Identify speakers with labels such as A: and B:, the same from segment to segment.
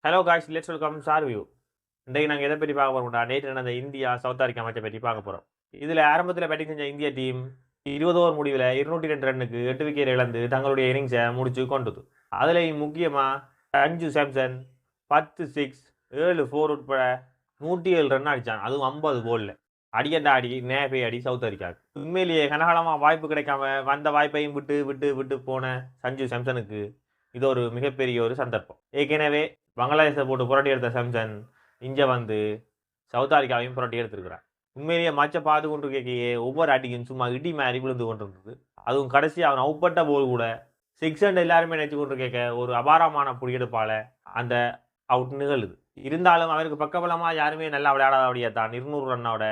A: Hello guys, let's welcome sir view. இன்றைக்கு நாங்கள் எதை பற்றி பார்க்க போகிறோம்டா, நேற்று நடந்த இந்தியா சவுத் ஆப்பிரிக்கா மேட்சை பற்றி பார்க்க போகிறோம். இதில் ஆரம்பத்தில் பேட்டிங் செஞ்ச இந்திய டீம் 20 ஓவர் முடிவில் 202 ரன்னுக்கு 8 விக்கெட் இழந்து தங்களுடைய இன்னிங்ஸை முடிச்சு கொண்டது. அதுலேயும் முக்கியமாக சஞ்சு சாம்சன் 10 சிக்ஸ் 7 4 உட்பட 107 ரன் அடித்தான். அதுவும் 50 போலில் அடிக்கண்டா அடி நேபே அடி சவுத் ஆப்பிரிக்காவுக்கு. உண்மையிலேயே கனகாலமாக வாய்ப்பு கிடைக்காம வந்த வாய்ப்பையும் விட்டு விட்டு விட்டு போன சஞ்சு சாம்சனுக்கு இது ஒரு மிகப்பெரிய ஒரு சந்தர்ப்பம். ஏற்கனவே பங்களாதேஷை போட்டு புரட்டி எடுத்த சாம்சன் இங்கே வந்து சவுத் ஆப்பிரிக்காவையும் புரட்டி எடுத்திருக்கிறார். உண்மையிலேயே மச்ச பார்த்து கொண்டு கேட்கையே ஒவ்வொரு அடிக்கும் சும்மா இடி மாதிரி விழுந்து கொண்டிருந்தது. அதுவும் கடைசி அவன் அவுப்பட்ட போல் கூட 6 ரன் எல்லாருமே நினைச்சு கொண்டு கேட்க ஒரு அபாரமான புடியெடுப்பால் அந்த அவுட் நிகழுது. இருந்தாலும் அவருக்கு பக்கபலமாக யாருமே நல்லா விளையாடாதபடியே தான் 200 ரன்னோட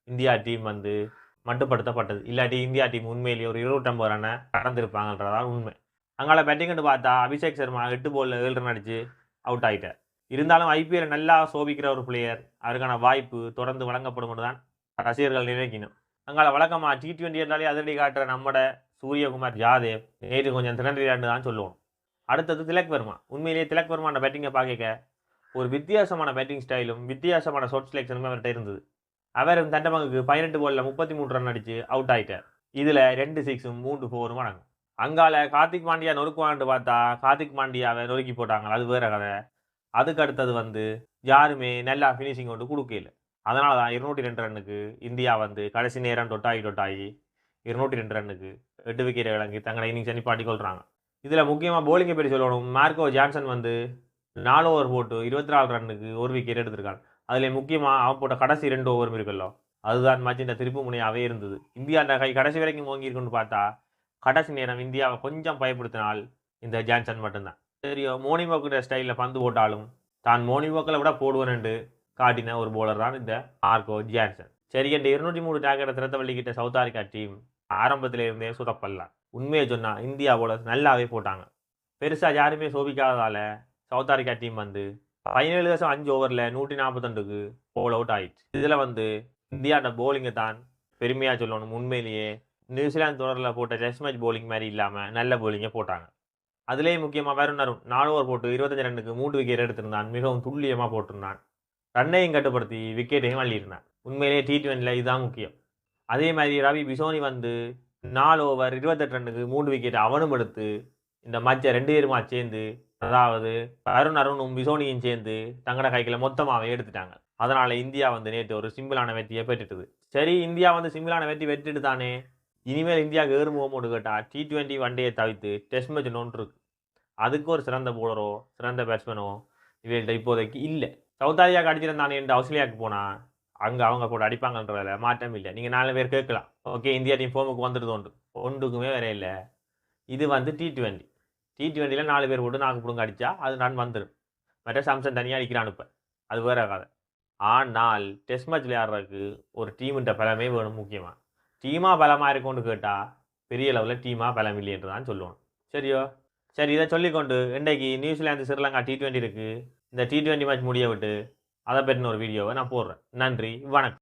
A: இந்தியா டீம் வந்து மட்டுப்படுத்தப்பட்டது. இல்லாட்டி இந்தியா டீம் உண்மையிலேயே ஒரு 29 ரன்னை கடந்திருப்பாங்கன்றதான் உண்மை. அங்கால பேட்டிங்னு பார்த்தா அபிஷேக் சர்மா 8 பால்ல 7 ரன் அடிச்சு அவுட் ஆகிட்டார். இருந்தாலும் ஐபிஎல் நல்லா சோபிக்கிற ஒரு பிளேயர், அதற்கான வாய்ப்பு தொடர்ந்து வழங்கப்படும் தான் ரசிகர்கள் நினைக்கணும். அங்கால வழக்கமாக T20 இருந்தாலே அதிரடி காட்டுற நம்மட சூரியகுமார் யாதவ் நேற்று கொஞ்சம் திணறியாண்டு தான் சொல்லுவோம். அடுத்தது திலக் வர்மா. உண்மையிலேயே திலக் வர்மான பேட்டிங்கை பார்க்க ஒரு வித்தியாசமான பேட்டிங் ஸ்டைலும் வித்தியாசமான ஷாட் செலெக்ஷனும் அவர்கிட்ட இருந்தது. அவரும் தண்டமங்குக்கு 18 பால்ல 33 ரன் அடிச்சு அவுட் ஆகிட்டார். இதில் 2 சிக்ஸும் 3 4 அடங்கும். அங்கால கார்த்திக் பாண்டியா நொறுக்குவான்னு பார்த்தா கார்த்திக் பாண்டியாவை நொறுக்கி போட்டாங்க. அது வேற கதை. அதுக்கு அடுத்தது வந்து யாருமே நல்லா ஃபினிஷிங் கொண்டு கொடுக்கல. அதனால தான் 202 ரன்னுக்கு இந்தியா வந்து கடைசி நேரம் தொட்டாகி 202 ரன்னுக்கு 8 விக்கெட் இழங்கி தங்களை இன்னிங்ஸ் நிப்பாட்டி கொள்றாங்க. இதில் முக்கியமாக போலிங்கை பற்றி சொல்லணும். மார்க்கோ ஜான்சன் வந்து 4 ஓவர் போட்டு 24 ரன்னுக்கு 1 விக்கெட் எடுத்திருக்காங்க. அதில் முக்கியமாக அவன் போட்ட கடைசி 2 ஓவரும் இருக்குல்லோ, அதுதான் மச்சின் திருப்பு முனையாகவே இருந்தது. இந்தியா அந்த கை கடைசி வரைக்கும் ஓங்கியிருக்குன்னு பார்த்தா கடைசி நேரம் இந்தியாவை கொஞ்சம் பயப்படுத்தினால் இந்த ஜான்சன் மட்டும்தான். சரியோ, மோனிமோக்கிற ஸ்டைலில் பந்து போட்டாலும் தான் மோனிமோக்கில் விட போடுவேன்னு காட்டின ஒரு போலர் தான் இந்த மார்க்கோ ஜான்சன். சரி, என்ற 203 டாக்கெட்டை திறத்த வள்ளிக்கிட்ட சவுத் ஆப்பிரிக்கா டீம் ஆரம்பத்தில் இருந்தே சுதப்படலாம். உண்மையை சொன்னால் இந்தியா போலர் நல்லாவே போட்டாங்க. பெருசாக யாருமே சோபிக்காததால் சவுத் ஆப்பிரிக்கா டீம் வந்து 17.5 ஓவரில் 142க்கு போல் அவுட் ஆயிடுச்சு. இதில் வந்து இந்தியாவோட போலிங்கை தான் பெருமையாக சொல்லணும். உண்மையிலேயே நியூசிலாந்து தொடரில் போட்ட டெஸ்ட் மேட்ச் போலிங் மாதிரி இல்லாமல் நல்ல போலிங்கை போட்டாங்க. அதுலேயே முக்கியமாக வருண் 4 ஓவர் போட்டு 25 ரன்னுக்கு 3 விக்கெட் எடுத்திருந்தான். மிகவும் துல்லியமாக போட்டிருந்தான். ரன்னையும் கட்டுப்படுத்தி விக்கெட்டையும் அள்ளியிருந்தான். உண்மையிலேயே T20 இதுதான் முக்கியம். அதே மாதிரி ரவி பிசோனி வந்து 4 ஓவர் 28 ரன்னுக்கு 3 விக்கெட் அவனும் எடுத்து இந்த மேட்சை 2 பேருமா சேர்ந்து, அதாவது வருணும் பிசோனியும் சேர்ந்து தங்கட கைக்கில் மொத்தமாகவே எடுத்துட்டாங்க. அதனால் இந்தியா வந்து நேற்று ஒரு சிம்பிளான வெற்றியை பெற்றுட்டுது. சரி, இந்தியா வந்து சிம்பிளான வெற்றிட்டு தானே இனிமேல் இந்தியாவுக்கு ஏறுமுகமோடு கேட்டால் T20 ஒன்டேயை தவிர்த்து டெஸ்ட் மேட்ச் ஒன்று இருக்கு. அதுக்கு ஒரு சிறந்த போலரோ சிறந்த பேட்ஸ்மேனோ இவங்கள்ட்ட இப்போதைக்கு இல்லை. சவுத் ஆப்பிரிக்கா அடிச்சிருந்தானே என்று ஆஸ்திரேலியாவுக்கு போனால் அங்கே அவங்க போட்டு அடிப்பாங்கன்றதில் மாற்றம் இல்லை. நீங்கள் 4 பேர் கேட்கலாம், ஓகே இந்தியா டீம் ஃபோமுக்கு வந்துடுது ஒன்றுக்குமே வேற இல்லை. இது வந்து T20யில் 4 பேர் போட்டு 4 பிடுங்க அடித்தா அது நான் வந்துடும். மற்ற சாம்சன் தனியாக அடிக்கிறான். இப்போ அது வேற கதை. ஆனால் டெஸ்ட் மேட்ச் விளையாடுறதுக்கு ஒரு டீமுன்ற பலமே வேணும். முக்கியமாக டீமாக பலமாக இருக்கும்னு கேட்டால் பெரிய லெவலில் டீமாக பலம் இல்லை என்று தான் சொல்லுவோம். சரியோ, சரி, இதை சொல்லிக்கொண்டு இன்றைக்கு நியூசிலாந்து ஸ்ரீலங்கா T20 இருக்குது. இந்த T20 மேட்ச் முடிய விட்டு அதை பற்றின ஒரு வீடியோவை நான் போடுறேன். நன்றி, வணக்கம்.